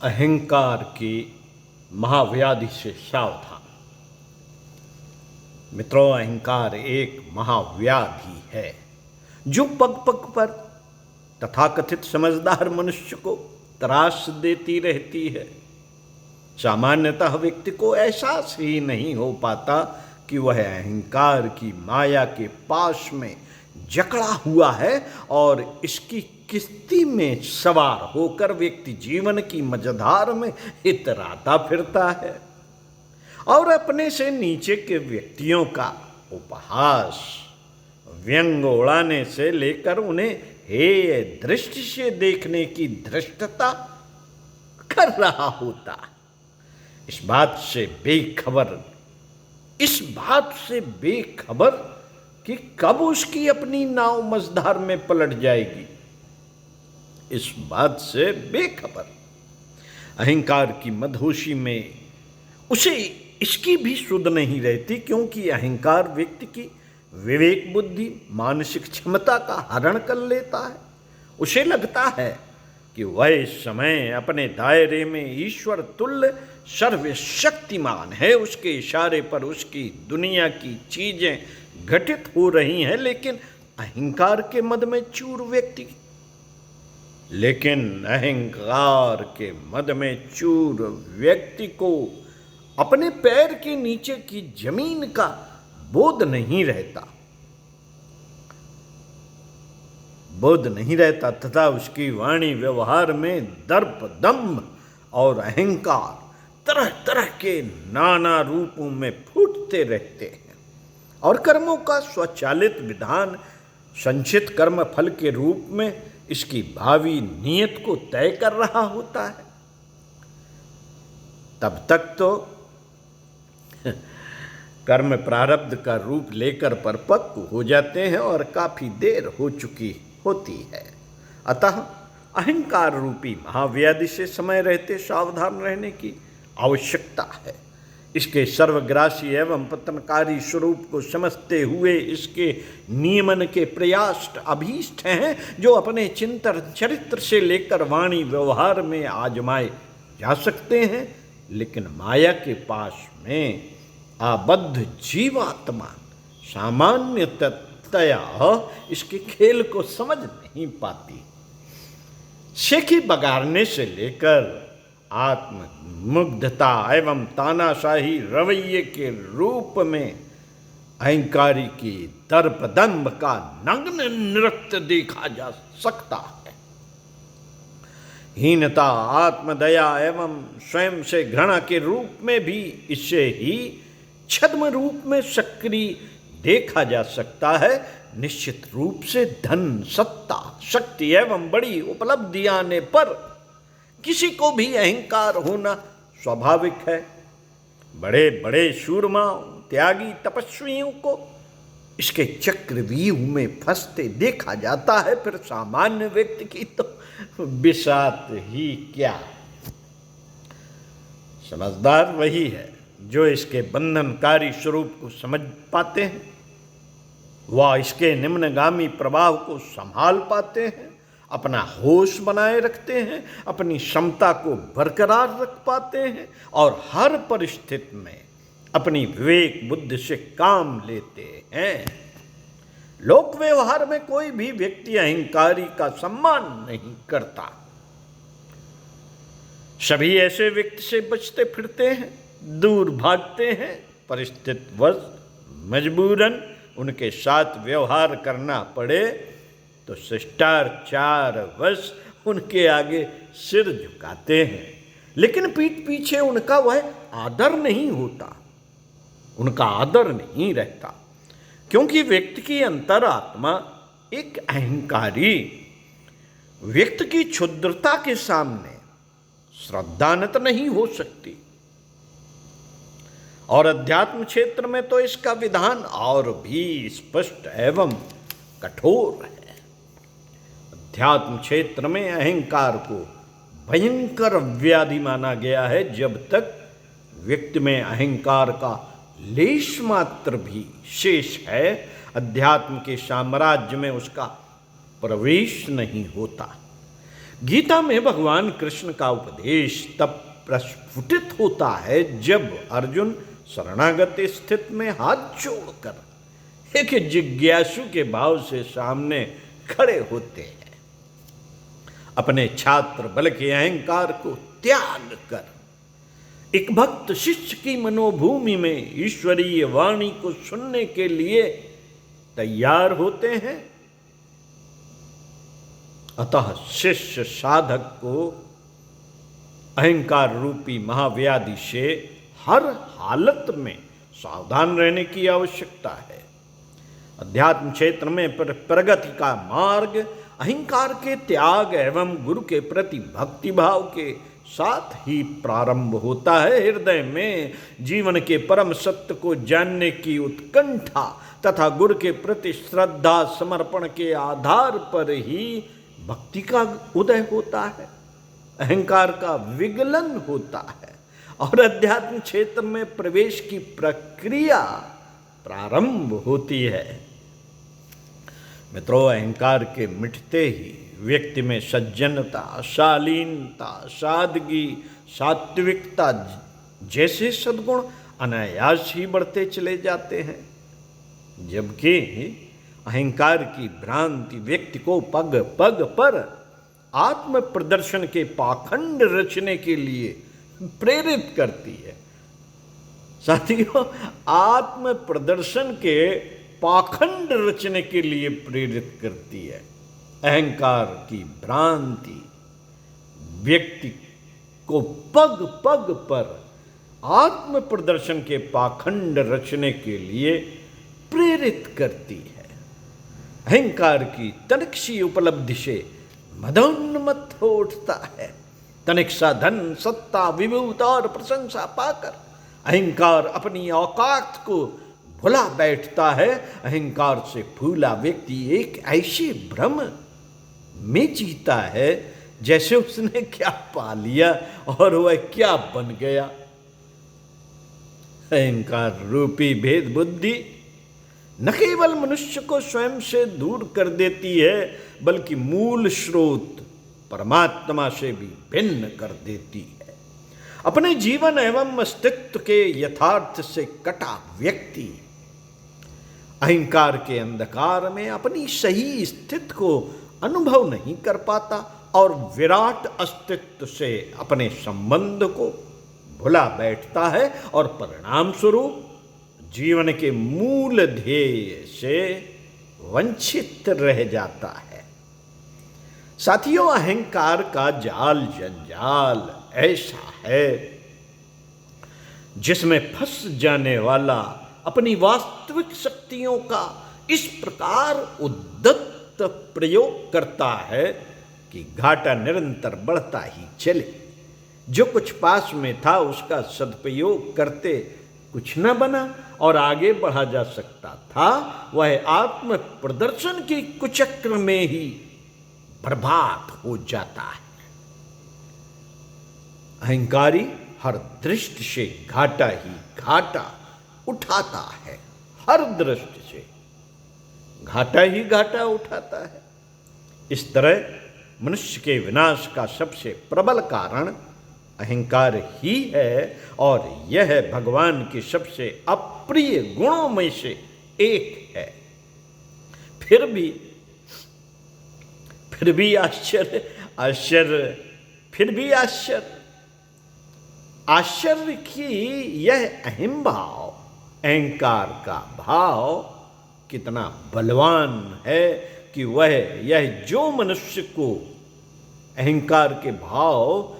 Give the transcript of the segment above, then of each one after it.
अहंकार की महाव्याधि से सावधान। मित्रों, अहंकार एक महाव्याधि है जो पग पग पर तथाकथित समझदार मनुष्य को त्रास देती रहती है। सामान्यतः व्यक्ति को एहसास ही नहीं हो पाता कि वह अहंकार की माया के पाश में जकड़ा हुआ है और इसकी किश्ती में सवार होकर व्यक्ति जीवन की मझधार में इतराता फिरता है और अपने से नीचे के व्यक्तियों का उपहास व्यंग उड़ाने से लेकर उन्हें हेय दृष्टि से देखने की धृष्टता कर रहा होता। इस बात से बेखबर कि कब उसकी अपनी नाव मझधार में पलट जाएगी, इस बात से बेखबर अहंकार की मदहोशी में उसे इसकी भी सुध नहीं रहती, क्योंकि अहंकार व्यक्ति की विवेक बुद्धि मानसिक क्षमता का हरण कर लेता है। उसे लगता है कि वह इस समय अपने दायरे में ईश्वर तुल्य सर्वशक्तिमान है। उसके इशारे पर उसकी दुनिया की चीजें घटित हो रही हैं, लेकिन अहंकार के मद में चूर व्यक्ति को अपने पैर के नीचे की जमीन का बोध नहीं रहता तथा उसकी वाणी व्यवहार में दर्प दंभ और अहंकार तरह तरह के नाना रूपों में फूटते रहते हैं और कर्मों का स्वचालित विधान संचित कर्म फल के रूप में इसकी भावी नियत को तय कर रहा होता है। तब तक तो कर्म प्रारब्ध का रूप लेकर परिपक्व हो जाते हैं और काफी देर हो चुकी होती है। अतः अहंकार रूपी महाव्याधि से समय रहते सावधान रहने की आवश्यकता है। इसके सर्वग्रासी एवं पतनकारी स्वरूप को समझते हुए इसके नियमन के प्रयास अभीष्ट हैं, जो अपने चिंतन चरित्र से लेकर वाणी व्यवहार में आजमाए जा सकते हैं, लेकिन माया के पास में आबद्ध जीवात्मा सामान्यतया इसके खेल को समझ नहीं पाती। शेखी बगाड़ने से लेकर आत्ममुग्धता एवं तानाशाही रवैये के रूप में अहंकारी की दर्पदंभ का नग्न नृत्य देखा जा सकता है। हीनता, आत्मदया एवं स्वयं से घृणा के रूप में भी इसे ही छद्म रूप में सक्रिय देखा जा सकता है। निश्चित रूप से धन, सत्ता, शक्ति एवं बड़ी उपलब्धि आने पर किसी को भी अहंकार होना स्वाभाविक है। बड़े बड़े शूरमाओं, त्यागी, तपस्वियों को इसके चक्रव्यूह में फंसते देखा जाता है, फिर सामान्य व्यक्ति की तो बिसात ही क्या। समझदार वही है जो इसके बंधनकारी स्वरूप को समझ पाते हैं, वह इसके निम्नगामी प्रभाव को संभाल पाते हैं, अपना होश बनाए रखते हैं, अपनी क्षमता को बरकरार रख पाते हैं और हर परिस्थिति में अपनी विवेक बुद्धि से काम लेते हैं। लोक व्यवहार में कोई भी व्यक्ति अहंकारी का सम्मान नहीं करता। सभी ऐसे व्यक्ति से बचते फिरते हैं, दूर भागते हैं। परिस्थितिवश मजबूरन उनके साथ व्यवहार करना पड़े तो शिष्टाचारवश उनके आगे सिर झुकाते हैं, लेकिन पीठ पीछे उनका वह आदर नहीं होता, उनका आदर नहीं रहता, क्योंकि व्यक्ति की अंतरात्मा एक अहंकारी व्यक्ति की क्षुद्रता के सामने श्रद्धान्वित नहीं हो सकती। और अध्यात्म क्षेत्र में तो इसका विधान और भी स्पष्ट एवं कठोर है। अध्यात्म क्षेत्र में अहंकार को भयंकर व्याधि माना गया है। जब तक व्यक्ति में अहंकार का लेश मात्र भी शेष है, अध्यात्म के साम्राज्य में उसका प्रवेश नहीं होता। गीता में भगवान कृष्ण का उपदेश तब प्रस्फुटित होता है जब अर्जुन शरणागत स्थिति में हाथ जोड़कर एक जिज्ञासु के भाव से सामने खड़े होते हैं। अपने छात्र बल के अहंकार को त्याग कर एक भक्त शिष्य की मनोभूमि में ईश्वरीय वाणी को सुनने के लिए तैयार होते हैं। अतः शिष्य साधक को अहंकार रूपी महाव्याधि से हर हालत में सावधान रहने की आवश्यकता है। अध्यात्म क्षेत्र में प्रगति का मार्ग अहंकार के त्याग एवं गुरु के प्रति भक्ति भाव के साथ ही प्रारंभ होता है। हृदय में जीवन के परम सत्य को जानने की उत्कंठा तथा गुरु के प्रति श्रद्धा समर्पण के आधार पर ही भक्ति का उदय होता है, अहंकार का विगलन होता है और अध्यात्म क्षेत्र में प्रवेश की प्रक्रिया प्रारंभ होती है। मित्रों, अहंकार के मिटते ही व्यक्ति में सज्जनता, शालीनता, सादगी, सात्विकता जैसे सद्गुण अनायास ही बढ़ते चले जाते हैं, जबकि अहंकार की भ्रांति व्यक्ति को पग पग पर आत्म प्रदर्शन के पाखंड रचने के लिए प्रेरित करती है। साथियों, आत्म प्रदर्शन के पाखंड रचने के लिए प्रेरित करती है। अहंकार की भ्रांति व्यक्ति को पग पग पर आत्म प्रदर्शन के पाखंड रचने के लिए प्रेरित करती है। अहंकार की तनिक सी उपलब्धि से मदोन्मत्त हो उठता है। तनिक सा धन, सत्ता, विभूत और प्रशंसा पाकर अहंकार अपनी औकात को भुला बैठता है। अहंकार से फूला व्यक्ति एक ऐसे भ्रम में जीता है जैसे उसने क्या पा लिया और वह क्या बन गया। अहंकार रूपी भेद बुद्धि न केवल मनुष्य को स्वयं से दूर कर देती है, बल्कि मूल स्रोत परमात्मा से भी भिन्न कर देती है। अपने जीवन एवं अस्तित्व के यथार्थ से कटा व्यक्ति अहंकार के अंधकार में अपनी सही स्थिति को अनुभव नहीं कर पाता और विराट अस्तित्व से अपने संबंध को भुला बैठता है और परिणाम स्वरूप जीवन के मूल ध्येय से वंचित रह जाता है। साथियों, अहंकार का जाल जंजाल ऐसा है जिसमें फंस जाने वाला अपनी वास्तविक शक्तियों का इस प्रकार उद्दत प्रयोग करता है कि घाटा निरंतर बढ़ता ही चले। जो कुछ पास में था उसका सदुपयोग करते कुछ न बना और आगे बढ़ा जा सकता था, वह आत्म प्रदर्शन के कुचक्र में ही बर्बाद हो जाता है। अहंकारी हर दृष्टि से घाटा ही घाटा उठाता है, हर दृष्टि से घाटा ही घाटा उठाता है। इस तरह मनुष्य के विनाश का सबसे प्रबल कारण अहंकार ही है और यह भगवान के सबसे अप्रिय गुणों में से एक है। फिर भी आश्चर्य कि यह अहम भाव, अहंकार का भाव कितना बलवान है कि यह जो मनुष्य को अहंकार के भाव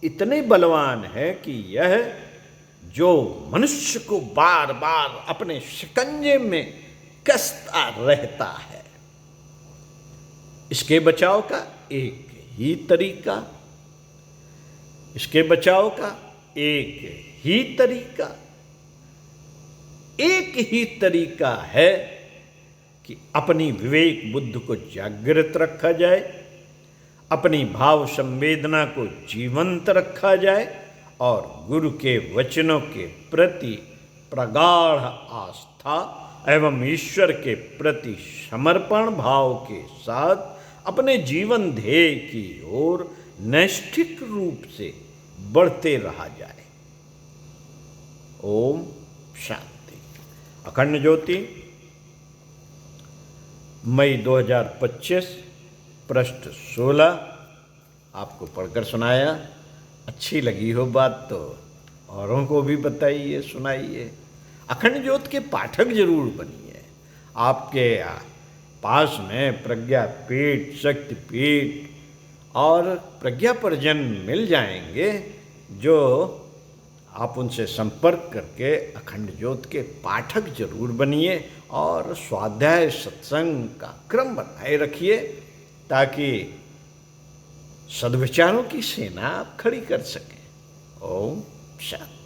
इतने बलवान है कि यह जो मनुष्य को बार बार अपने शिकंजे में कसता रहता है। इसके बचाव का एक ही तरीका है कि अपनी विवेक बुद्धि को जागृत रखा जाए, अपनी भाव संवेदना को जीवंत रखा जाए और गुरु के वचनों के प्रति प्रगाढ़ आस्था एवं ईश्वर के प्रति समर्पण भाव के साथ अपने जीवन ध्येय की ओर नैष्ठिक रूप से बढ़ते रहा जाए। ओम शांति। अखंड ज्योति, मई 2025, पृष्ठ 16। आपको पढ़कर सुनाया। अच्छी लगी हो बात तो औरों को भी बताइए, सुनाइए। अखंड ज्योत के पाठक जरूर बनिए। आपके पास में प्रज्ञापीठ, शक्तिपीठ और प्रज्ञा परिजन मिल जाएंगे, जो आप उनसे संपर्क करके अखंड ज्योत के पाठक जरूर बनिए और स्वाध्याय सत्संग का क्रम बनाए रखिए, ताकि सद्विचारों की सेना आप खड़ी कर सकें। ओम शांति।